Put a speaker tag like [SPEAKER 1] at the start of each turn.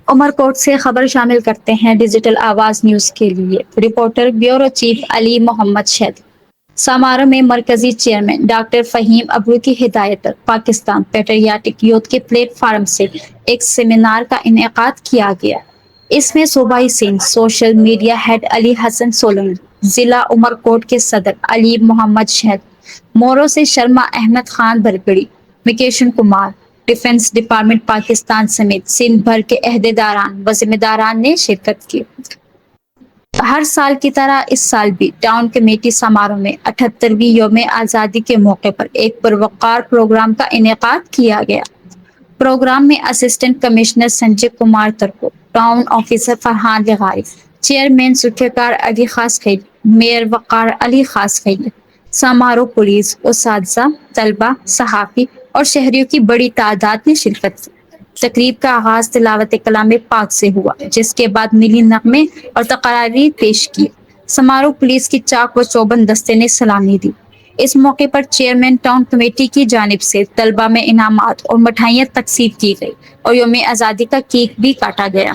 [SPEAKER 1] عمر کوٹ سے خبر شامل کرتے ہیں ڈیجیٹل آواز نیوز کے لیے رپورٹر بیورو چیف علی محمد شید۔ سماروہ میں مرکزی چیئرمین ڈاکٹر فہیم ابرو کی ہدایت پر پاکستان پیٹریاٹک یوتھ کے پلیٹ فارم سے ایک سیمینار کا انعقاد کیا گیا۔ اس میں صوبائی سندھ سوشل میڈیا ہیڈ علی حسن سولنگی، ضلع عمر کوٹ کے صدر علی محمد شہد، مورو سے شرما احمد خان برگڑی، مکیشن کمار، ڈیفنس ڈپارٹمنٹ پاکستان سمیت سندھ بھر کے عہدیداران و ذمہ داران نے شرکت کی۔ ہر سال کی طرح اس سال بھی ٹاؤن کمیٹی سماروہ میں 78ویں یوم آزادی کے موقع پر ایک پروقار پروگرام کا انعقاد کیا گیا۔ پروگرام میں اسسٹنٹ کمشنر سنجے کمار ترکو، ٹاؤن آفیسر فرحان لغاری، چیئرمین سکھیکار علی خاص خیل، میئر وقار علی خاص خیل، سماروہ پولیس، اساتذہ، طلبہ، صحافی اور شہریوں کی بڑی تعداد نے شرکت کی۔ تقریب کا آغاز تلاوت کلام پاک سے ہوا، جس کے بعد ملی نغمے اور تقاریر پیش کی۔ سماروہ پولیس کی چاق و چوبند دستے نے سلامی دی۔ اس موقع پر چیئرمین ٹاؤن کمیٹی کی جانب سے طلبہ میں انعامات اور مٹھائیاں تقسیم کی گئی اور یوم آزادی کا کیک بھی کاٹا گیا۔